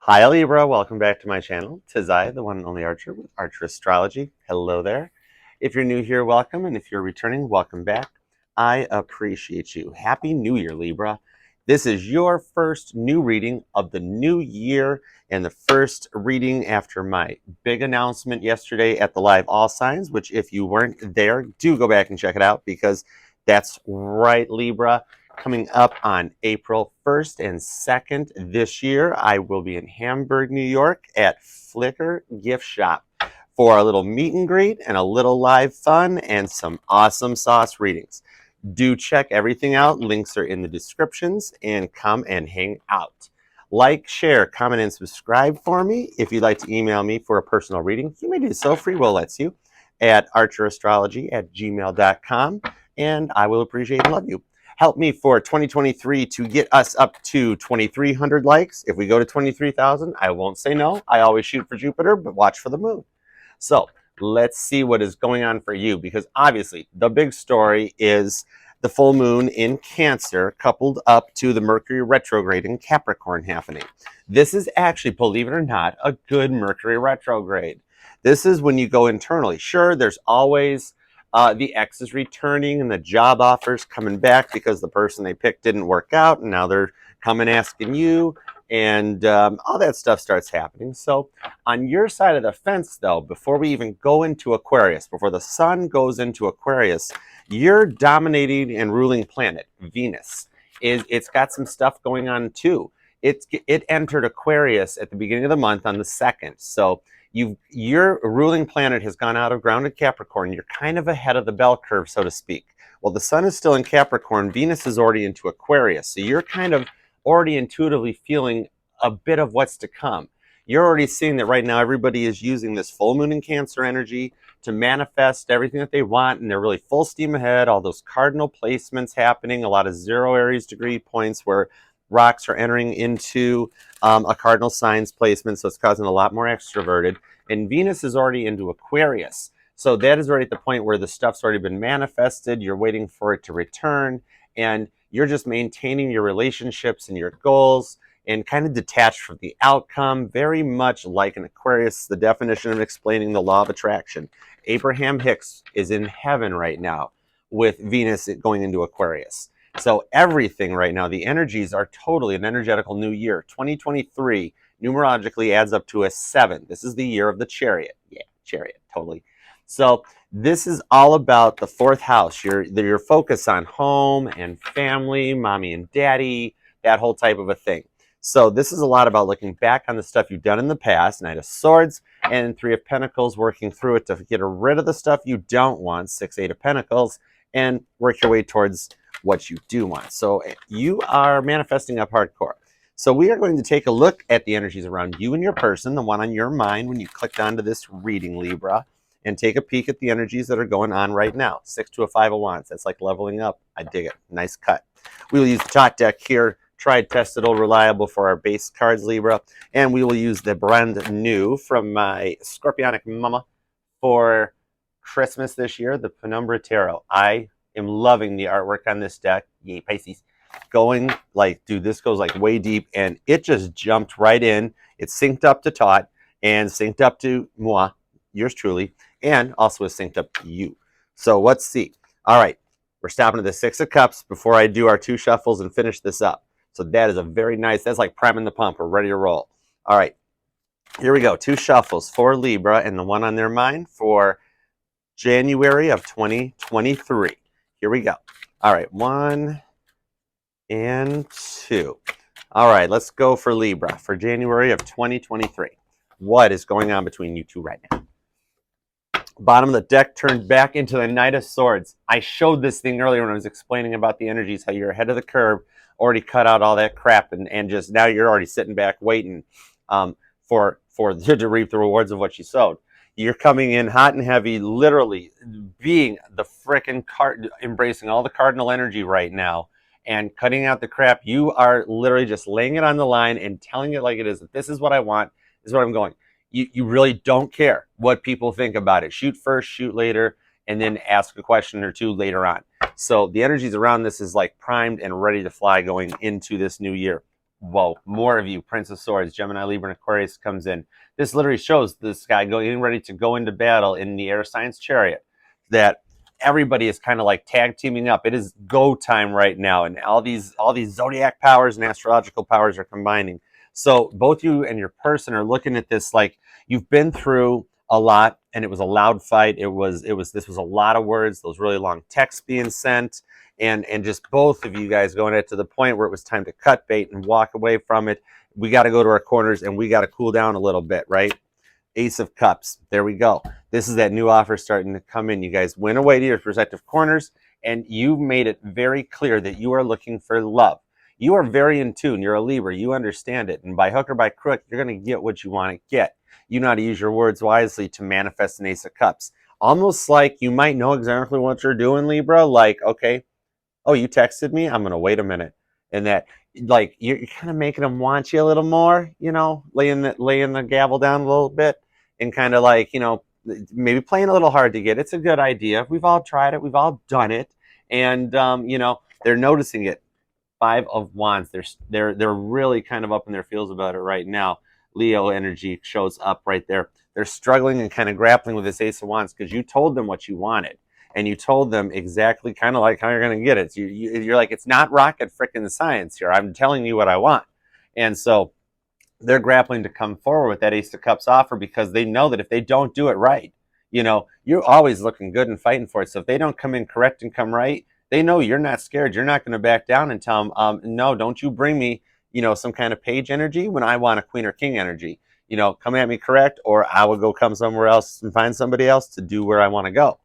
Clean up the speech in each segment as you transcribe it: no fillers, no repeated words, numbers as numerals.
Hi Libra, welcome back to my channel. 'Tis I, the one and only Archer with Archer Astrology. Hello there. If you're new here, welcome, and if you're returning, welcome back. I appreciate you. Happy New Year, Libra. This is your first new reading of the new year and the first reading after my big announcement yesterday at the live All Signs, which if you weren't there, do go back and check it out because that's right, Libra. Coming up on April 1st and 2nd this year, I will be in Hamburg, New York at Flickr Gift Shop for a little meet and greet and a little live fun and some awesome sauce readings. Do check everything out. Links are in the descriptions and come and hang out. Like, share, comment, and subscribe for me. If you'd like to email me for a personal reading, you may do so. Free will lets you at archerastrology@gmail.com, and I will appreciate and love you. Help me for 2023 to get us up to 2,300 likes. If we go to 23,000, I won't say no. I always shoot for Jupiter, but watch for the moon. So let's see what is going on for you, because obviously the big story is the full moon in Cancer coupled up to the Mercury retrograde in Capricorn happening. This is actually, believe it or not, a good Mercury retrograde. This is when you go internally. Sure, there's always the ex is returning and the job offers coming back because the person they picked didn't work out, and now they're coming asking you, and all that stuff starts happening. So on your side of the fence, though, before we even go into Aquarius, before the sun goes into Aquarius, your dominating and ruling planet, Venus, it's got some stuff going on too. It entered Aquarius at the beginning of the month on the 2nd. So your ruling planet has gone out of grounded Capricorn. You're kind of ahead of the bell curve, so to speak. Well, the sun is still in Capricorn. Venus is already into Aquarius. So you're kind of already intuitively feeling a bit of what's to come. You're already seeing that right now everybody is using this full moon in Cancer energy to manifest everything that they want, and they're really full steam ahead. All those cardinal placements happening, a lot of 0 Aries degree points where rocks are entering into a cardinal signs placement, so it's causing a lot more extroverted. And Venus is already into Aquarius. So that is already at the point where the stuff's already been manifested. You're waiting for it to return, and you're just maintaining your relationships and your goals and kind of detached from the outcome, very much like an Aquarius, the definition of explaining the law of attraction. Abraham Hicks is in heaven right now with Venus going into Aquarius. So everything right now, the energies are totally an energetical new year. 2023 numerologically adds up to a 7. This is the year of the chariot. Yeah, chariot, totally. So this is all about the 4th house, your focus on home and family, mommy and daddy, that whole type of a thing. So this is a lot about looking back on the stuff you've done in the past, Knight of Swords, and 3 of Pentacles, working through it to get rid of the stuff you don't want, 6, 8 of Pentacles, and work your way towards what you do want. So you are manifesting up hardcore. So we are going to take a look at the energies around you and your person, the one on your mind when you clicked onto this reading, Libra, and take a peek at the energies that are going on right now. 6 to a 5 of Wands. That's like leveling up. I dig it. Nice cut. We will use the Tot deck here. Tried, tested, reliable for our base cards, Libra. And we will use the brand new from my Scorpionic mama for Christmas this year, the Penumbra Tarot. I am loving the artwork on this deck. Yay, Pisces. Going like, dude, this goes like way deep, and it just jumped right in. It synced up to Tot and synced up to moi, yours truly, and also is synced up to you. So let's see. All right, we're stopping at the 6 of Cups before I do our 2 shuffles and finish this up. So that is a very nice, that's like priming the pump. We're ready to roll. All right, here we go. 2 shuffles for Libra and the one on their mind for January of 2023. Here we go. All right, 1 and 2. All right, let's go for Libra for January of 2023. What is going on between you two right now? Bottom of the deck turned back into the Knight of Swords. I showed this thing earlier when I was explaining about the energies, how you're ahead of the curve, already cut out all that crap, and just now you're already sitting back waiting for to reap the rewards of what you sowed. You're coming in hot and heavy, literally being the frickin' embracing all the cardinal energy right now and cutting out the crap. You are literally just laying it on the line and telling it like it is. This is what I want. This is what I'm going. You really don't care what people think about it. Shoot first, shoot later, and then ask a question or two later on. So the energies around this is like primed and ready to fly going into this new year. whoa, more of you. Prince of Swords, Gemini, Libra, and Aquarius comes in. This literally shows this guy getting ready to go into battle in the air signs chariot, that everybody is kind of like tag teaming up. It is go time right now, and all these zodiac powers and astrological powers are combining. So both you and your person are looking at this like you've been through a lot, and it was a loud fight. This was a lot of words, those really long texts being sent, and just both of you guys going to the point where it was time to cut bait and walk away from it. We got to go to our corners and we got to cool down a little bit, right? Ace of Cups. There we go. This is that new offer starting to come in. You guys went away to your respective corners, and you made it very clear that you are looking for love. You are very in tune. You're a Libra. You understand it. And by hook or by crook, you're going to get what you want to get. You know how to use your words wisely to manifest an Ace of Cups. Almost like you might know exactly what you're doing, Libra. Like, okay, oh, you texted me? I'm going to wait a minute. And that, like, you're kind of making them want you a little more, you know, laying the gavel down a little bit, and kind of like, you know, maybe playing a little hard to get. It's a good idea. We've all tried it. We've all done it. And, you know, they're noticing it. Five of Wands. They're really kind of up in their feels about it right now. Leo energy shows up right there. They're struggling and kind of grappling with this Ace of Wands because you told them what you wanted. And you told them exactly kind of like how you're going to get it. So you're like, it's not rocket freaking science here. I'm telling you what I want. And so they're grappling to come forward with that Ace of Cups offer because they know that if they don't do it right, you know, you're always looking good and fighting for it. So if they don't come in correct and come right, they know you're not scared. You're not going to back down and tell them, no, don't you bring me, you know, some kind of page energy when I want a queen or king energy. You know, come at me correct, or I will go come somewhere else and find somebody else to do where I want to go.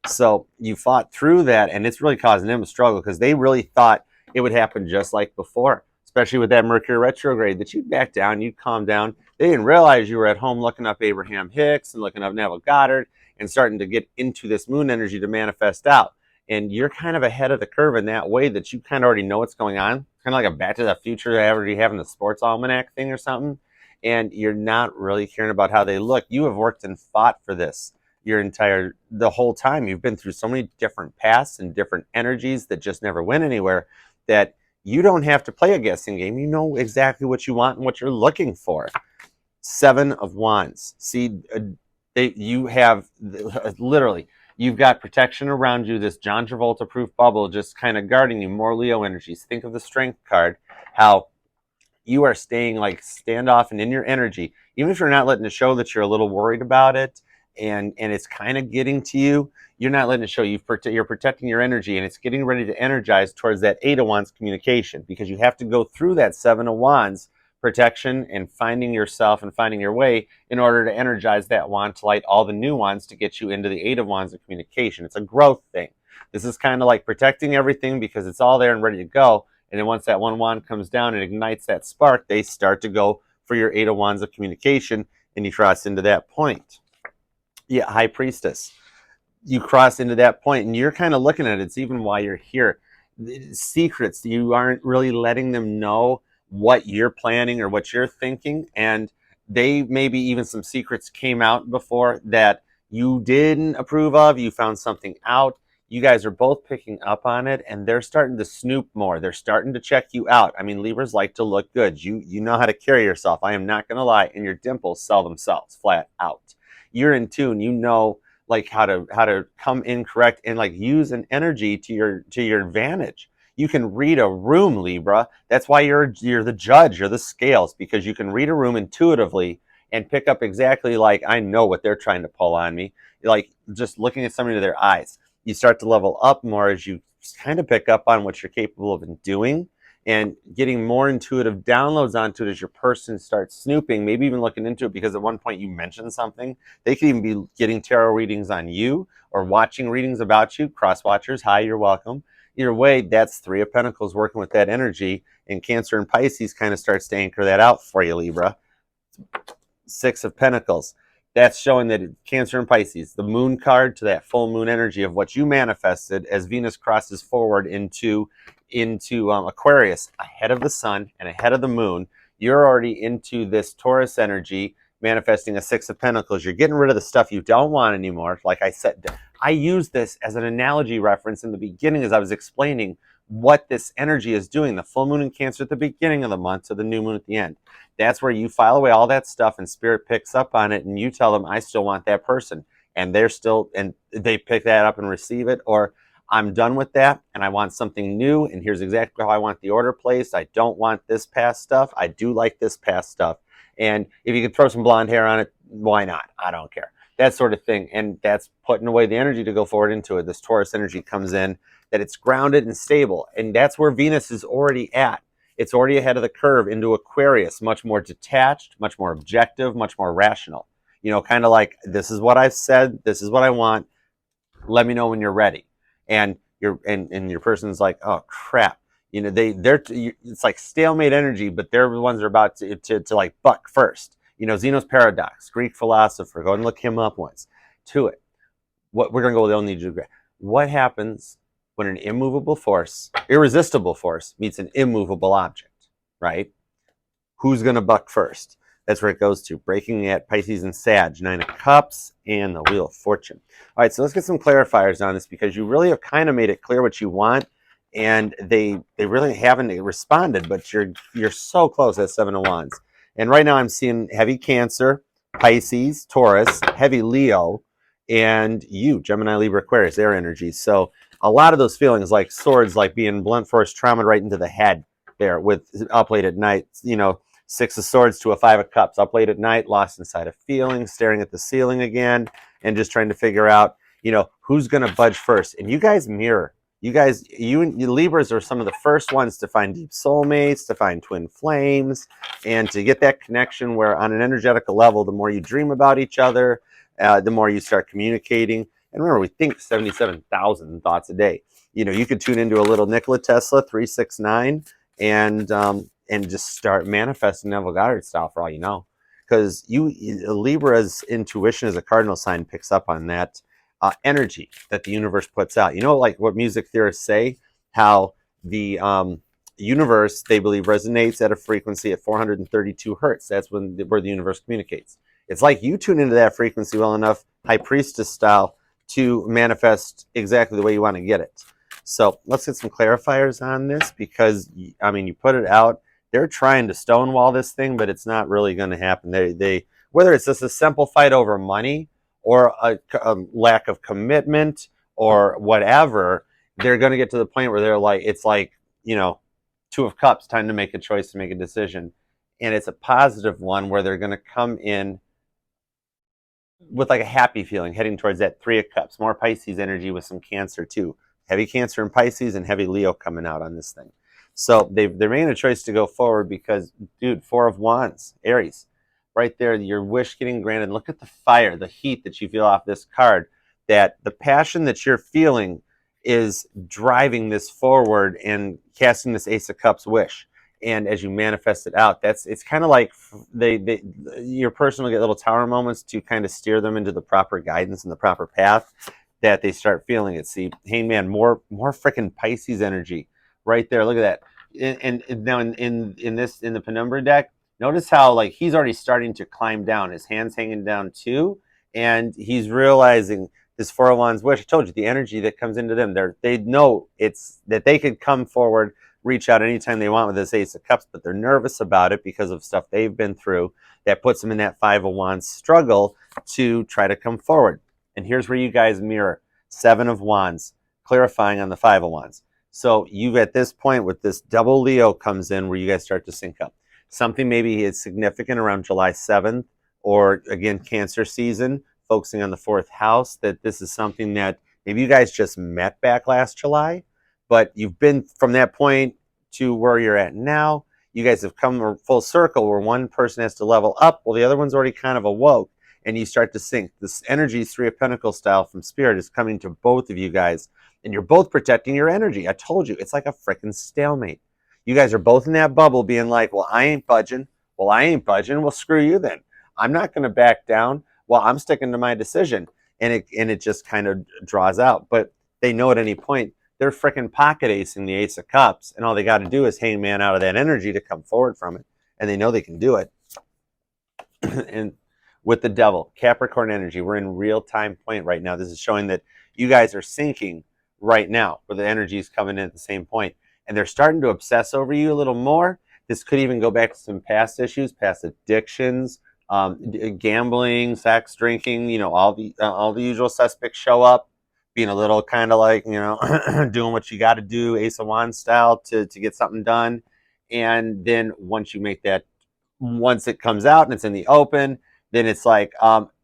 So you fought through that, and it's really causing them a struggle because they really thought it would happen just like before, especially with that Mercury retrograde, that you'd back down, you'd calm down. They didn't realize you were at home looking up Abraham Hicks and looking up Neville Goddard and starting to get into this moon energy to manifest out. And you're kind of ahead of the curve in that way that you kind of already know what's going on, kind of like a Back to the Future already having a sports almanac thing or something. And you're not really caring about how they look. You have worked and fought for this the whole time. You've been through so many different paths and different energies that just never went anywhere, that you don't have to play a guessing game. You know exactly what you want and what you're looking for. Seven of Wands. See, you have literally, you've got protection around you, this John Travolta proof bubble just kind of guarding you. More Leo energies. Think of the Strength card, how you are staying like standoff and in your energy, even if you're not letting it show that you're a little worried about it, and it's kind of getting to you. You're not letting it show. You're protecting your energy, and it's getting ready to energize towards that Eight of Wands communication, because you have to go through that Seven of Wands protection and finding yourself and finding your way in order to energize that wand to light all the new wands to get you into the Eight of Wands of communication. It's a growth thing. This is kind of like protecting everything because it's all there and ready to go. And then once that one wand comes down and ignites that spark, they start to go for your Eight of Wands of communication, and you cross into that point. Yeah, High Priestess. You cross into that point, and you're kind of looking at it. It's even why you're here. Secrets. You aren't really letting them know what you're planning or what you're thinking, and they maybe even some secrets came out before that you didn't approve of. You found something out. You guys are both picking up on it, and they're starting to snoop more. They're starting to check you out. I mean, Libras like to look good. You know how to carry yourself. I am not going to lie, and your dimples sell themselves flat out. You're in tune. You know, like how to come in correct and like use an energy to your advantage. You can read a room, Libra. That's why you're the judge. You're the scales, because you can read a room intuitively and pick up exactly, like, I know what they're trying to pull on me. Like just looking at somebody to their eyes. You start to level up more as you kind of pick up on what you're capable of doing, and getting more intuitive downloads onto it as your person starts snooping, maybe even looking into it because at one point you mentioned something. They could even be getting tarot readings on you or watching readings about you. Cross watchers, hi, you're welcome. Either way, that's Three of Pentacles working with that energy, and Cancer and Pisces kind of starts to anchor that out for you, Libra. Six of Pentacles. That's showing that Cancer and Pisces, the moon card to that full moon energy of what you manifested as Venus crosses forward into Aquarius, ahead of the sun and ahead of the moon. You're already into this Taurus energy, manifesting a Six of Pentacles. You're getting rid of the stuff you don't want anymore. Like I said, I used this as an analogy reference in the beginning as I was explaining what this energy is doing. The full moon in Cancer at the beginning of the month to the new moon at the end. That's where you file away all that stuff and spirit picks up on it and you tell them, I still want that person. And they're still, and they pick that up and receive it. Or I'm done with that and I want something new. And here's exactly how I want the order placed. I don't want this past stuff. I do like this past stuff. And if you could throw some blonde hair on it, why not? I don't care. That sort of thing. And that's putting away the energy to go forward into it. This Taurus energy comes in, that it's grounded and stable. And that's where Venus is already at. It's already ahead of the curve into Aquarius, much more detached, much more objective, much more rational. You know, kind of like, this is what I've said, this is what I want. Let me know when you're ready. And your person's like, oh crap. You know, it's like stalemate energy, but they're the ones that are about to like buck first. You know, Zeno's paradox, Greek philosopher. Go and look him up once. To it. What we're gonna go with, they'll need you to. What happens when an immovable force, irresistible force, meets an immovable object, right? Who's gonna buck first? That's where it goes to. Breaking at Pisces and Sag, 9 of Cups, and the Wheel of Fortune. All right, so let's get some clarifiers on this because you really have kind of made it clear what you want, and they really haven't responded, but you're so close at 7 of Wands. And right now I'm seeing heavy Cancer, Pisces, Taurus, heavy Leo, and you, Gemini, Libra, Aquarius, their energies. So a lot of those feelings, like swords, like being blunt force trauma right into the head there with up late at night, you know, 6 of Swords to a 5 of Cups, up late at night, lost inside of feelings, staring at the ceiling again, and just trying to figure out, you know, who's going to budge first. And you guys mirror. You guys, you Libras are some of the first ones to find deep soulmates, to find twin flames, and to get that connection where on an energetical level, the more you dream about each other, the more you start communicating. And remember, we think 77,000 thoughts a day. You know, you could tune into a little Nikola Tesla 369 and just start manifesting Neville Goddard style for all you know. Because Libra's intuition as a cardinal sign picks up on that energy that the universe puts out. You know, like what music theorists say, how the universe, they believe, resonates at a frequency at 432 hertz. That's where the universe communicates. It's like you tune into that frequency well enough, high priestess style, to manifest exactly the way you want to get it. So let's get some clarifiers on this because, I mean, you put it out. They're trying to stonewall this thing, but it's not really going to happen. They whether it's just a simple fight over money or a lack of commitment or whatever, they're going to get to the point where they're like, it's like, you know, 2 of Cups, time to make a choice, to make a decision. And it's a positive one where they're going to come in with like a happy feeling, heading towards that 3 of Cups, more Pisces energy with some Cancer too. Heavy Cancer and Pisces and heavy Leo coming out on this thing. So they're making a choice to go forward because, dude, 4 of Wands, Aries, right there, your wish getting granted. Look at the fire, the heat that you feel off this card, that the passion that you're feeling is driving this forward and casting this Ace of Cups wish. And as you manifest it out, it's kind of like your person will get little tower moments to kind of steer them into the proper guidance and the proper path that they start feeling it. See, Hangman, more freaking Pisces energy right there. Look at that. And now in the Penumbra deck, notice how like he's already starting to climb down. His hand's hanging down too, and he's realizing this 4 of Wands wish. I told you the energy that comes into them. They know it's that they could come forward, reach out anytime they want with this Ace of Cups, but they're nervous about it because of stuff they've been through that puts them in that 5 of Wands struggle to try to come forward. And here's where you guys mirror. 7 of Wands, clarifying on the 5 of Wands. So you've at this point with this double Leo comes in where you guys start to sync up. Something maybe is significant around July 7th or again, Cancer season, focusing on the 4th house, that this is something that maybe you guys just met back last July, but you've been from that point to where you're at now. You guys have come full circle where one person has to level up while the other one's already kind of awoke, and you start to sync. This energy, 3 of Pentacles style from Spirit, is coming to both of you guys, and you're both protecting your energy. I told you, it's like a freaking stalemate. You guys are both in that bubble being like, well, I ain't budging. Well, I ain't budging. Well, screw you then. I'm not going to back down. Well, I'm sticking to my decision. And it just kind of draws out. But they know at any point, they're freaking pocket acing the Ace of Cups, and all they got to do is hang man out of that energy to come forward from it. And they know they can do it. And with the Devil, Capricorn energy, we're in real-time point right now. This is showing that you guys are syncing right now, where the energy is coming in at the same point. and they're starting to obsess over you a little more. This could even go back to some past issues, past addictions, gambling, sex, drinking. All the usual suspects show up, being a little kind of like doing what you got to do, Ace of Wands style, to get something done. And then once it comes out and it's in the open, then it's like,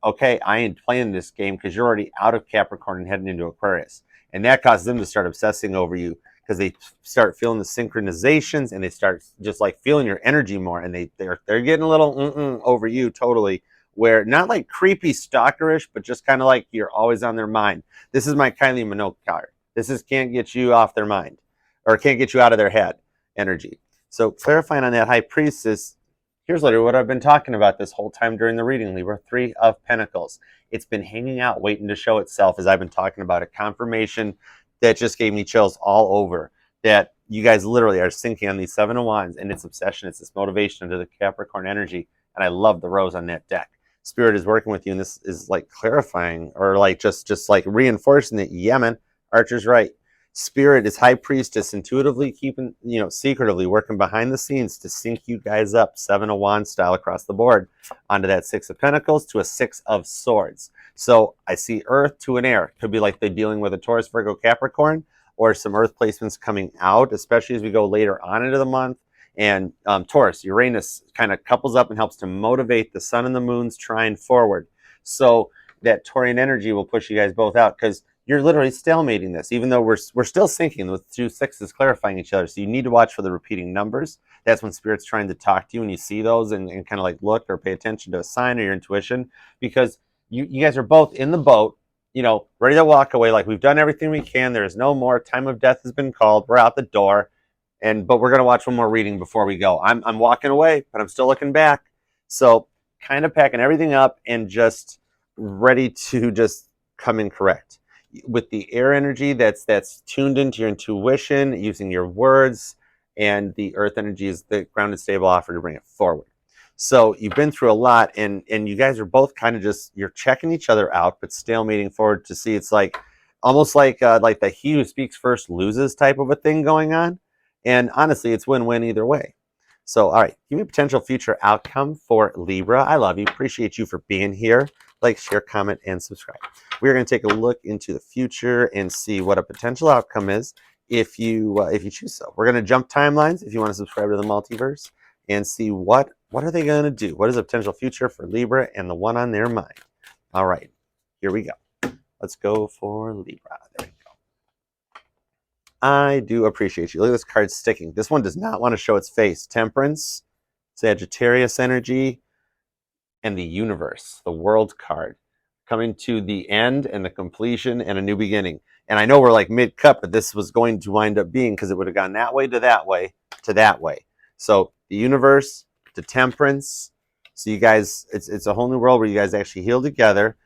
okay, I ain't playing this game because you're already out of Capricorn and heading into Aquarius. And that causes them to start obsessing over you because they start feeling the synchronizations and they start just like feeling your energy more. And they're getting a little over you totally, where not like creepy stalkerish, but just kind of like you're always on their mind. This is my Kylie Minogue card. This is can't get you off their mind or can't get you out of their head energy. So clarifying on that High Priestess, here's literally what I've been talking about this whole time during the reading, Libra. 3 of Pentacles. It's been hanging out, waiting to show itself as I've been talking about it. Confirmation that just gave me chills all over. That you guys literally are syncing on these 7 of Wands and its obsession. It's this motivation into the Capricorn energy. And I love the rose on that deck. Spirit is working with you, and this is like clarifying or like just like reinforcing that, yeah, man, Archer's right. Spirit is High Priestess, intuitively keeping, secretively working behind the scenes to sync you guys up, 7 of Wands style across the board, onto that 6 of Pentacles to a 6 of Swords. So I see Earth to an air. Could be like they're dealing with a Taurus, Virgo, Capricorn, or some Earth placements coming out, especially as we go later on into the month. And Taurus, Uranus kind of couples up and helps to motivate the Sun and the Moon's trine forward. So that Taurian energy will push you guys both out because you're literally stalemating this, even though we're still syncing with 2 6s clarifying each other. So you need to watch for the repeating numbers. That's when Spirit's trying to talk to you and you see those and kind of like look or pay attention to a sign or your intuition, because you guys are both in the boat, ready to walk away. Like, we've done everything we can. There is no more. Time of death has been called. We're out the door. But we're going to watch one more reading before we go. I'm walking away, but I'm still looking back. So kind of packing everything up and just ready to just come in correct. With the air energy that's tuned into your intuition, using your words, and the earth energy is the grounded, stable offer to bring it forward. So you've been through a lot, and you guys are both kind of just, you're checking each other out, but stalemating forward to see. It's like almost like the he who speaks first loses type of a thing going on. And honestly, it's win-win either way. So, all right, give me a potential future outcome for Libra. I love you. Appreciate you for being here. Like, share, comment, and subscribe. We're going to take a look into the future and see what a potential outcome is if you choose so. We're going to jump timelines if you want to subscribe to the multiverse and see what are they going to do. What is a potential future for Libra and the one on their mind? All right, here we go. Let's go for Libra. There we go. I do appreciate you. Look at this card sticking. This one does not want to show its face. Temperance, Sagittarius energy, and the universe, the world card, coming to the end and the completion and a new beginning. And I know we're like mid-cut, but this was going to wind up being, because it would have gone that way to that way to that way. So the universe to temperance. So you guys, it's a whole new world where you guys actually heal together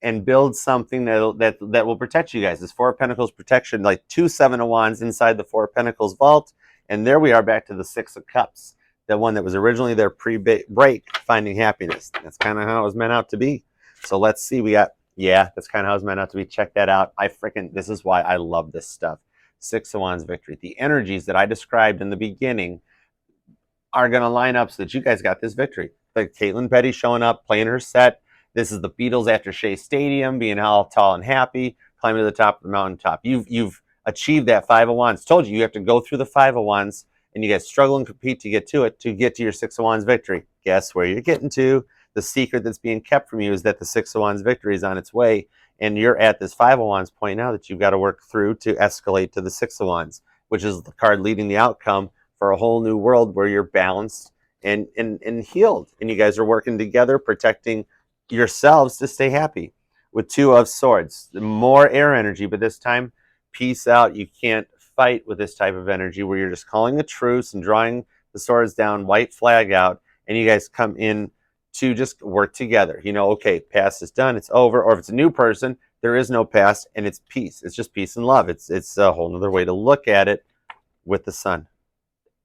and build something that will protect you guys. This 4 of Pentacles protection, like 2 7 of Wands inside the 4 of Pentacles vault. And there we are back to the 6 of Cups. The one that was originally their pre-break, finding happiness. That's kind of how it was meant out to be. So let's see. That's kind of how it was meant out to be. Check that out. This is why I love this stuff. 6 of Wands victory. The energies that I described in the beginning are going to line up so that you guys got this victory. Like Caitlin Petty showing up, playing her set. This is the Beatles after Shea Stadium, being all tall and happy, climbing to the top of the mountaintop. You've achieved that 5 of Wands. Told you have to go through the 5 of Wands, and you guys struggle and compete to get to it, to get to your 6 of Wands victory. Guess where you're getting to? The secret that's being kept from you is that the 6 of Wands victory is on its way, and you're at this 5 of Wands point now that you've got to work through to escalate to the 6 of Wands, which is the card leading the outcome for a whole new world where you're balanced and healed, and you guys are working together, protecting yourselves to stay happy. With 2 of Swords, more air energy, but this time, peace out. You can't fight with this type of energy where you're just calling a truce and drawing the swords down, white flag out, and you guys come in to just work together. Okay, past is done, it's over. Or if it's a new person, there is no past, and it's peace. It's just peace and love. It's a whole nother way to look at it with the sun.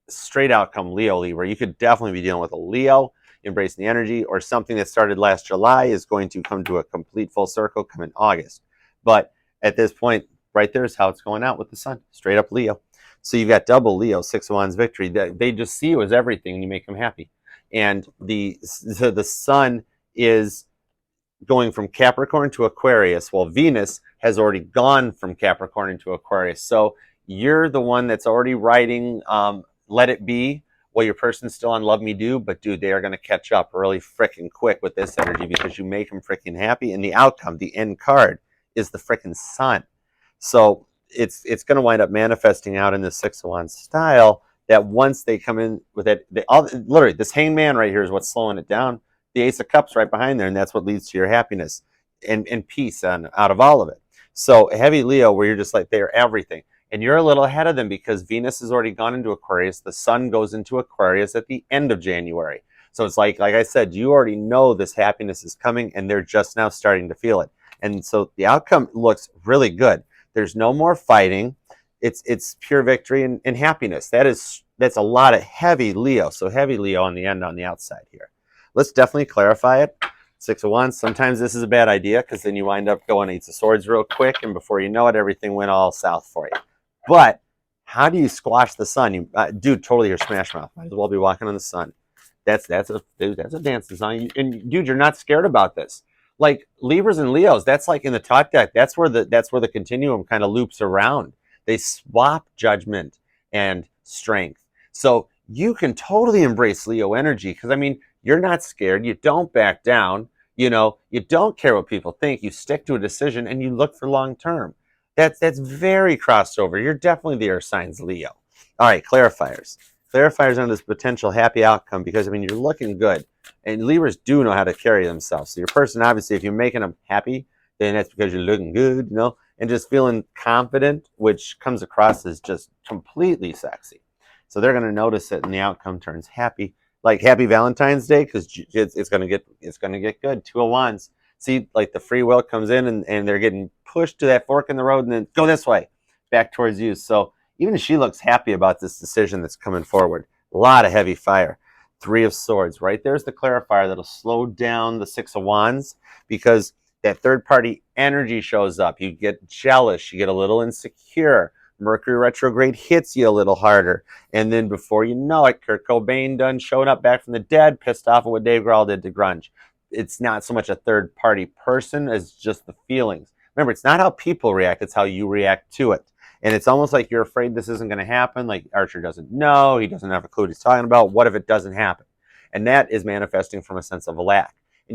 Straight outcome, Leo, Libra. You could definitely be dealing with a Leo, embracing the energy, or something that started last July is going to come to a complete full circle come in August. But at this point, right there is how it's going out with the sun. Straight up Leo. So you've got double Leo, Six of Wands victory. They just see you as everything and you make them happy. And the sun is going from Capricorn to Aquarius, while Venus has already gone from Capricorn into Aquarius. So you're the one that's already writing Let It Be while your person's still on Love Me Do. But dude, they are going to catch up really freaking quick with this energy because you make them freaking happy. And the outcome, the end card, is the freaking sun. So it's going to wind up manifesting out in the Six of Wands style that once they come in with it, literally this hangman right here is what's slowing it down. The Ace of Cups right behind there, and that's what leads to your happiness and peace out of all of it. So heavy Leo, where you're just like, they're everything. And you're a little ahead of them because Venus has already gone into Aquarius. The sun goes into Aquarius at the end of January. So it's like I said, you already know this happiness is coming, and they're just now starting to feel it. And so the outcome looks really good. There's no more fighting. It's pure victory and happiness. That's a lot of heavy Leo. So heavy Leo on the end, on the outside here. Let's definitely clarify it. Six of Wands, sometimes this is a bad idea because then you wind up going Eight of Swords real quick, and before you know it, everything went all south for you. But how do you squash the sun? Dude, totally your smash mouth. Might as well be walking on the sun. That's a dancing song. And dude, you're not scared about this. Like Libras and Leos, that's like in the top deck. That's where the continuum kind of loops around. They swap judgment and strength. So you can totally embrace Leo energy because, I mean, you're not scared. You don't back down. You don't care what people think. You stick to a decision and you look for long term. That's very crossed over. You're definitely the air signs Leo. All right, clarifiers. Clarifiers on this potential happy outcome because, I mean, you're looking good. And Libras do know how to carry themselves. So your person, obviously, if you're making them happy, then that's because you're looking good, and just feeling confident, which comes across as just completely sexy. So they're going to notice it and the outcome turns happy. Like Happy Valentine's Day, because it's gonna get good. Two of Wands. See, like the free will comes in and they're getting pushed to that fork in the road and then go this way, back towards you. So even she looks happy about this decision that's coming forward. A lot of heavy fire. Three of Swords. Right there's the clarifier that'll slow down the Six of Wands because that third party energy shows up. You get jealous. You get a little insecure. Mercury retrograde hits you a little harder. And then before you know it, Kurt Cobain done showing up back from the dead, pissed off at what Dave Grohl did to grunge. It's not so much a third party person as just the feelings. Remember, it's not how people react, it's how you react to it. And it's almost like you're afraid this isn't going to happen. Like Archer doesn't know. He doesn't have a clue what he's talking about. What if it doesn't happen? And that is manifesting from a sense of a lack.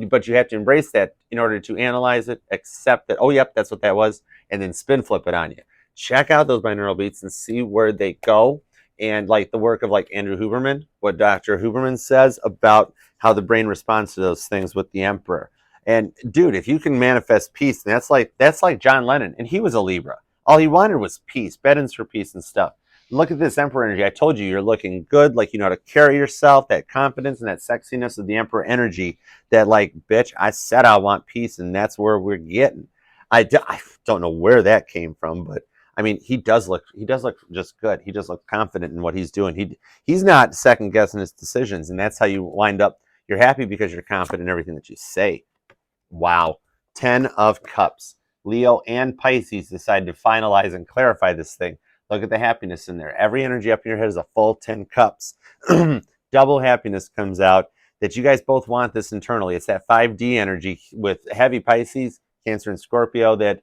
But you have to embrace that in order to analyze it, accept that, oh, yep, that's what that was, and then spin flip it on you. Check out those binaural beats and see where they go. And like the work of like Andrew Huberman, what Dr. Huberman says about how the brain responds to those things with the Emperor. And dude, if you can manifest peace, that's like John Lennon, and he was a Libra. All he wanted was peace, bed-ins for peace and stuff. Look at this Emperor energy. I told you, you're looking good, like you know how to carry yourself, that confidence and that sexiness of the Emperor energy. That like, bitch, I said I want peace, and that's where we're getting. I don't know where that came from, but I mean, he does look just good. He does look confident in what he's doing. He's not second guessing his decisions, and that's how you wind up. You're happy because you're confident in everything that you say. Wow. 10 of Cups. Leo and Pisces decided to finalize and clarify this thing. Look at the happiness in there. Every energy up in your head is a full 10 cups. Double happiness comes out that you guys both want this internally. It's that 5D energy with heavy Pisces, Cancer, and Scorpio that,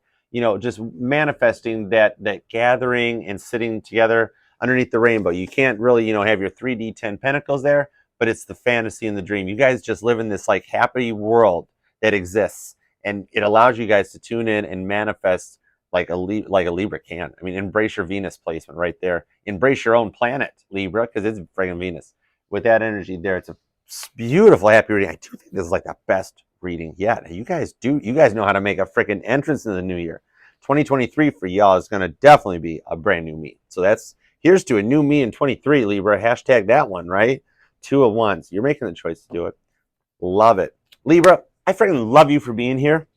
just manifesting that gathering and sitting together underneath the rainbow. You can't really, have your 3D 10 pentacles there, but it's the fantasy and the dream. You guys just live in this like happy world that exists, and it allows you guys to tune in and manifest like a Libra can. I mean, embrace your Venus placement right there. Embrace your own planet, Libra, because it's friggin' Venus. With that energy there, it's a beautiful, happy reading. I do think this is like the best reading yet. You guys know how to make a freaking entrance in the new year. 2023 for y'all is going to definitely be a brand new me. So here's to a new me in 23, Libra. Hashtag that one, right? 2 of Wands. You're making the choice to do it. Love it. Libra, I freaking love you for being here.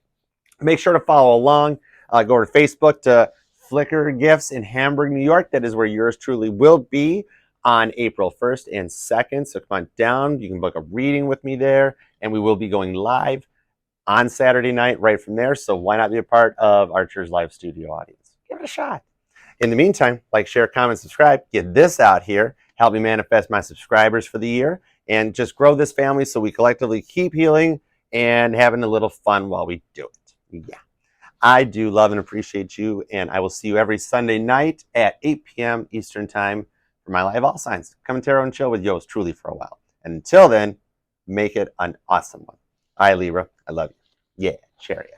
Make sure to follow along. Go to Facebook to Flicker Gifts in Hamburg, New York. That is where yours truly will be on April 1st and 2nd. So come on down. You can book a reading with me there. And we will be going live on Saturday night right from there. So why not be a part of Archer's live studio audience? Give it a shot. In the meantime, like, share, comment, subscribe, get this out here, help me manifest my subscribers for the year, and just grow this family so we collectively keep healing and having a little fun while we do it. Yeah. I do love and appreciate you, and I will see you every Sunday night at 8 p.m. Eastern Time for my live All Signs. Come and tarot and chill with yours truly for a while. And until then, make it an awesome one. All right, Libra, I love you. Yeah, share it.